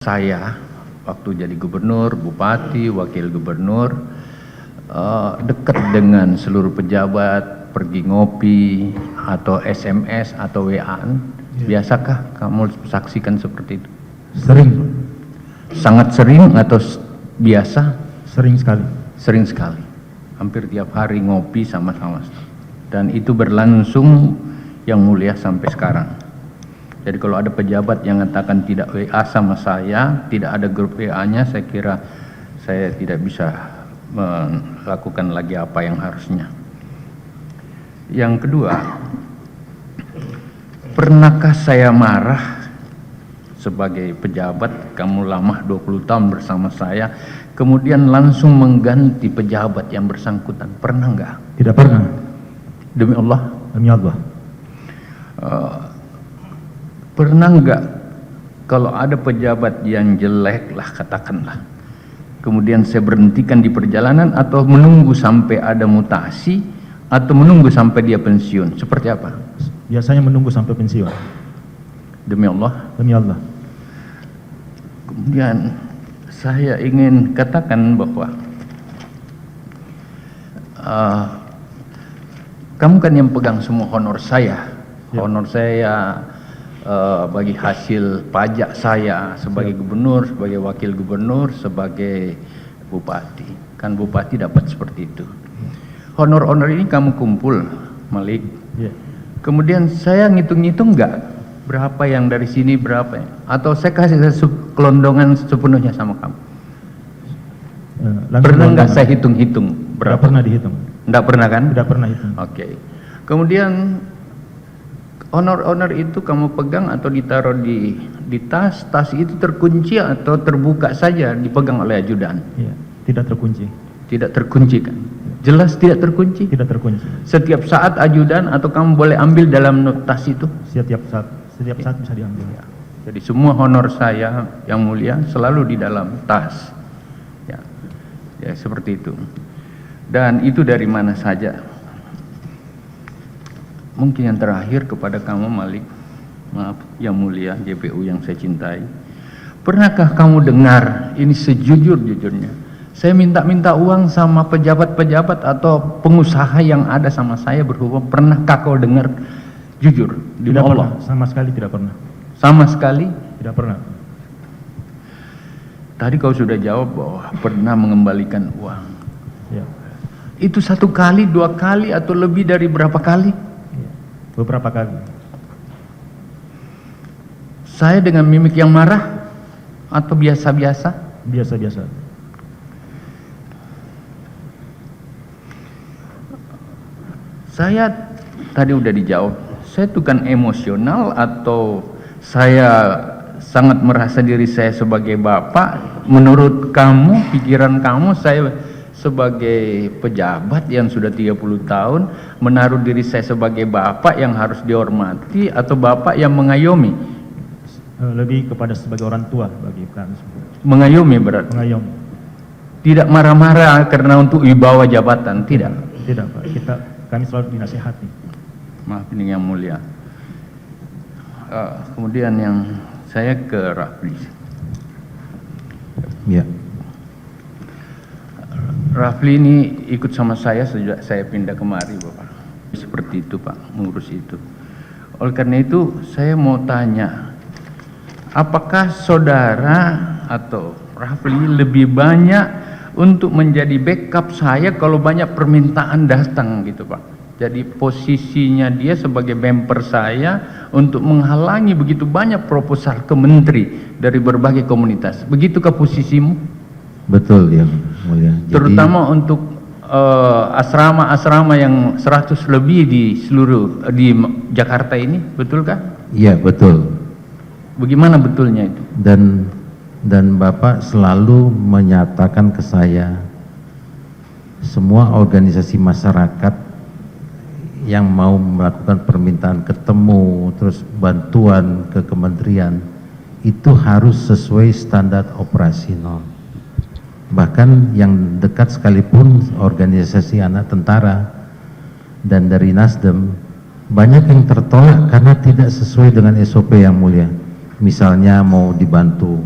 Saya waktu jadi gubernur, bupati, wakil gubernur dekat dengan seluruh pejabat, pergi ngopi atau SMS atau WA-an. Biasakah kamu saksikan seperti itu? Sering. Sangat sering atau biasa? Sering sekali. Sering sekali. Hampir tiap hari ngopi sama-sama. Dan itu berlangsung yang mulia sampai sekarang. Jadi kalau ada pejabat yang mengatakan tidak WA sama saya, tidak ada grup WA-nya, saya kira saya tidak bisa melakukan lagi apa yang harusnya. Yang kedua, pernahkah saya marah sebagai pejabat, kamu lama 20 tahun bersama saya, kemudian langsung mengganti pejabat yang bersangkutan? Pernah enggak? Tidak pernah. Demi Allah? Demi Allah. Pernah enggak kalau ada pejabat yang jelek lah katakanlah, kemudian saya berhentikan di perjalanan atau menunggu sampai ada mutasi atau menunggu sampai dia pensiun? Seperti apa? Biasanya menunggu sampai pensiun. Demi Allah? Demi Allah. Kemudian saya ingin katakan bahwa kamu kan yang pegang semua honor saya. Honor saya bagi hasil pajak saya sebagai gubernur, sebagai wakil gubernur, sebagai bupati. Kan bupati dapat seperti itu. Honor-honor ini kamu kumpul, Malik. Kemudian saya ngitung-ngitung enggak berapa yang dari sini, berapa ya? Atau saya kasih kelondongan sepenuhnya sama kamu? Pernah enggak saya hitung-hitung berapa? Tidak pernah dihitung. Enggak pernah kan? Tidak pernah hitung. Oke. Kemudian honor-honor itu kamu pegang atau ditaruh di tas, tas itu terkunci atau terbuka saja dipegang oleh ajudan? Iya, tidak terkunci. Tidak terkunci kan? Jelas tidak terkunci? Tidak terkunci. Setiap saat ajudan atau kamu boleh ambil dalam tas itu? Setiap saat bisa diambil. Ya. Jadi semua honor saya yang mulia selalu di dalam tas. Ya, seperti itu. Dan itu dari mana saja? Mungkin yang terakhir kepada kamu, Malik, maaf, yang mulia, JPU yang saya cintai. Pernahkah kamu dengar, ini sejujur-jujurnya, saya minta uang sama pejabat-pejabat atau pengusaha yang ada sama saya berhubung, pernahkah kau dengar? Jujur, di Allah. Sama sekali tidak pernah. Sama sekali? Tidak pernah. Tadi kau sudah jawab bahwa pernah mengembalikan uang. Ya. Itu 1 kali, 2 kali, atau lebih dari berapa kali? Beberapa kali. Saya dengan mimik yang marah atau biasa-biasa? Biasa-biasa. Saya tadi udah dijawab. Saya itu kan emosional atau saya sangat merasa diri saya sebagai bapak? Menurut kamu, pikiran kamu, saya sebagai pejabat yang sudah 30 tahun menaruh diri saya sebagai bapak yang harus dihormati atau bapak yang mengayomi? Lebih kepada sebagai orang tua bagi kami. Mengayomi berarti? Mengayomi. Tidak marah-marah karena untuk wibawa jabatan? Tidak? Tidak Pak, kami selalu dinasihati. Maaf ini yang mulia. Kemudian yang saya ke Rafli. Ya. Rafli ini ikut sama saya sejak saya pindah kemari, Bapak. Seperti itu, Pak, mengurus itu. Oleh karena itu, saya mau tanya, apakah saudara atau Rafli lebih banyak untuk menjadi backup saya kalau banyak permintaan datang gitu, Pak? Jadi posisinya dia sebagai bemper saya untuk menghalangi begitu banyak proposal ke menteri dari berbagai komunitas. Begitukah posisimu? Betul ya mulia. Terutama untuk asrama-asrama yang 100 lebih di seluruh di Jakarta ini, betulkah? Iya betul. Bagaimana betulnya itu? Dan Bapak selalu menyatakan ke saya, semua organisasi masyarakat yang mau melakukan permintaan ketemu, terus bantuan ke kementerian, itu harus sesuai standar operasional. Bahkan yang dekat sekalipun organisasi anak tentara dan dari Nasdem, banyak yang tertolak karena tidak sesuai dengan SOP yang mulia. Misalnya mau dibantu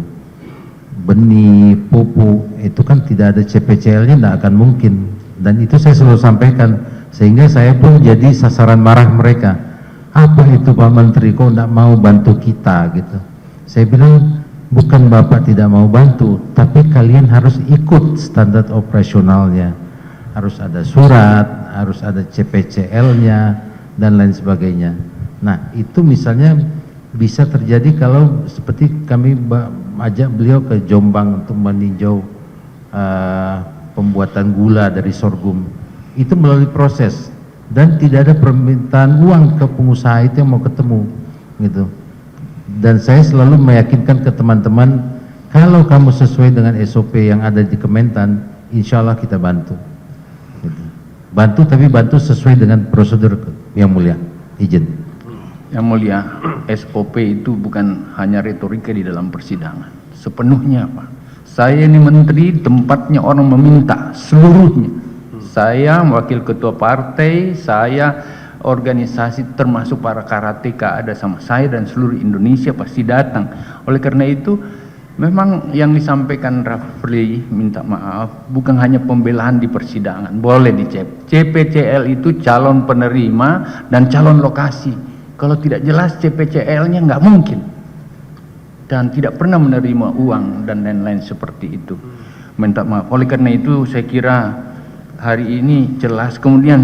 itu kan tidak ada CPCL-nya, tidak akan mungkin. Dan itu saya selalu sampaikan, sehingga saya pun jadi sasaran marah mereka. Apa itu Pak Menteri, kok tidak mau bantu kita gitu. Saya bilang, bukan Bapak tidak mau bantu, tapi kalian harus ikut standar operasionalnya. Harus ada surat, harus ada CPCL-nya, dan lain sebagainya. Nah, itu misalnya bisa terjadi kalau seperti kami ajak beliau ke Jombang untuk meninjau pembuatan gula dari sorghum. Itu melalui proses dan tidak ada permintaan uang ke pengusaha itu yang mau ketemu gitu. Dan saya selalu meyakinkan ke teman-teman, kalau kamu sesuai dengan SOP yang ada di Kementan, insya Allah kita bantu gitu. Bantu, tapi bantu sesuai dengan prosedur. Yang mulia, izin. Yang mulia, SOP itu bukan hanya retorika di dalam persidangan, sepenuhnya Pak. Saya ini menteri, tempatnya orang meminta seluruhnya. Saya wakil ketua partai, saya organisasi termasuk para karateka ada sama saya, dan seluruh Indonesia pasti datang. Oleh karena itu memang yang disampaikan Rafli minta maaf bukan hanya pembelaan di persidangan, boleh dicek. CPCL itu calon penerima dan calon lokasi. Kalau tidak jelas CPCL-nya nggak mungkin, dan tidak pernah menerima uang dan lain-lain seperti itu. Minta maaf. Oleh karena itu saya kira hari ini jelas. Kemudian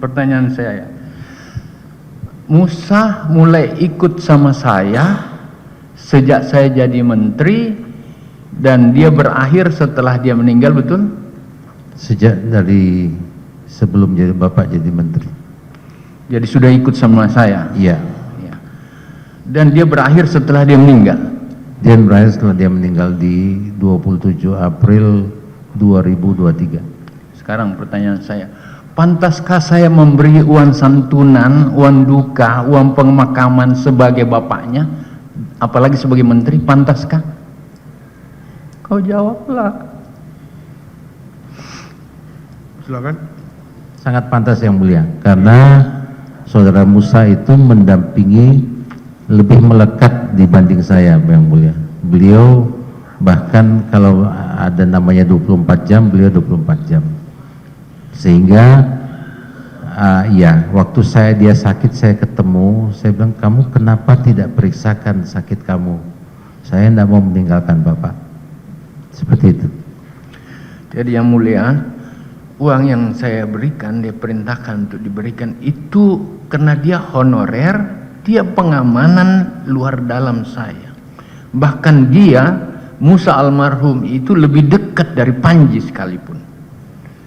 pertanyaan saya, Musa mulai ikut sama saya sejak saya jadi menteri, dan dia berakhir setelah dia meninggal, betul? Sejak dari sebelum jadi Bapak jadi menteri. Jadi sudah ikut sama saya? Iya. Ya. Dan dia berakhir setelah dia meninggal? Dia berakhir setelah dia meninggal di 27 April 2023. Sekarang pertanyaan saya, pantaskah saya memberi uang santunan, uang duka, uang pemakaman sebagai bapaknya, apalagi sebagai menteri? Pantaskah? Kau jawablah. Silakan. Sangat pantas yang mulia, karena saudara Musa itu mendampingi lebih melekat dibanding saya yang mulia. Beliau bahkan kalau ada namanya 24 jam, beliau 24 jam. Sehingga ya waktu dia sakit, saya ketemu, saya bilang, kamu kenapa tidak periksakan sakit kamu? Saya tidak mau meninggalkan Bapak. Seperti itu. Jadi yang mulia, uang yang saya berikan, dia perintahkan untuk diberikan itu karena dia honorer, dia pengamanan luar dalam saya. Bahkan dia, Musa almarhum itu lebih dekat dari Panji sekalipun.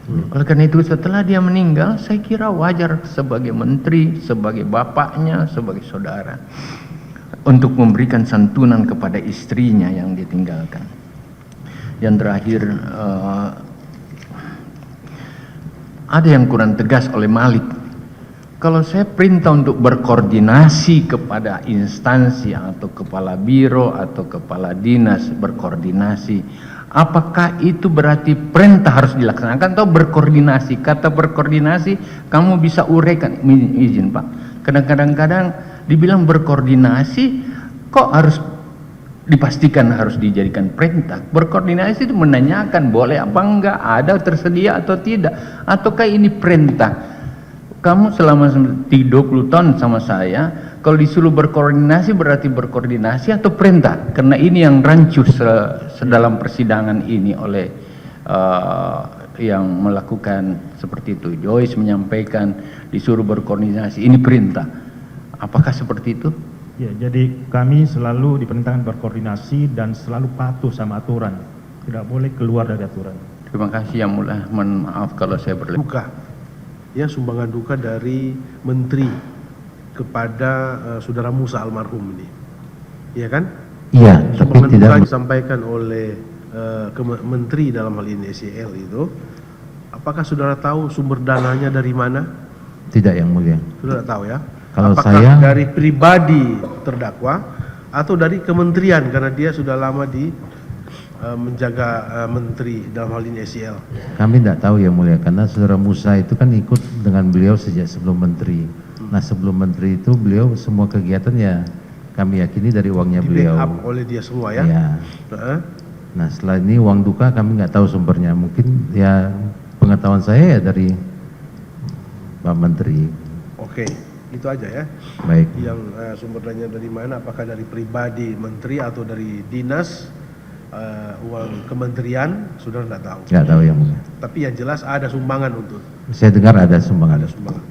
Oleh karena itu setelah dia meninggal, saya kira wajar sebagai menteri, sebagai bapaknya, sebagai saudara, untuk memberikan santunan kepada istrinya yang ditinggalkan. Yang terakhir, ada yang kurang tegas oleh Malik. Kalau saya perintah untuk berkoordinasi kepada instansi atau kepala biro atau kepala dinas berkoordinasi, apakah itu berarti perintah harus dilaksanakan atau berkoordinasi? Kata berkoordinasi kamu bisa uraikan, izin Pak. Kadang-kadang dibilang berkoordinasi, kok harus dipastikan harus dijadikan perintah? Berkoordinasi itu menanyakan boleh apa enggak, ada tersedia atau tidak, ataukah ini perintah? Kamu selama 20 tahun sama saya, kalau disuruh berkoordinasi berarti berkoordinasi atau perintah? Karena ini yang rancu sedalam persidangan ini oleh yang melakukan seperti itu. Joyce menyampaikan disuruh berkoordinasi, ini perintah. Apakah seperti itu? Ya, jadi kami selalu diperintahkan berkoordinasi dan selalu patuh sama aturan. Tidak boleh keluar dari aturan. Terima kasih yang mulia. Mohon maaf kalau saya berlebihan. Duka, ya, sumbangan duka dari menteri kepada saudara Musa almarhum ini, iya kan? Iya, tapi Sumbangan duka tidak. disampaikan oleh menteri dalam hal ini SEL itu. Apakah saudara tahu sumber dananya dari mana? Tidak yang mulia. Saudara tahu ya? Kalau Apakah saya dari pribadi terdakwa atau dari kementerian, karena dia sudah lama menjaga menteri dalam hal ini SEL? kami tidak tahu yang mulia, karena saudara Musa itu kan ikut dengan beliau sejak sebelum menteri. Nah sebelum menteri itu beliau semua kegiatan ya kami yakini dari uangnya Di beliau. backup oleh dia semua ya? Ya. Heeh. Nah setelah ini uang duka kami nggak tahu sumbernya, mungkin ya pengetahuan saya ya dari Pak Menteri. Oke, itu aja ya. Baik, Yang sumber dananya dari mana? Apakah dari pribadi menteri atau dari dinas uang kementerian? Sudah nggak tahu. nggak tahu yang mulia. Tapi yang jelas ada sumbangan untuk Saya dengar ada sumbangan. ada sumbangan.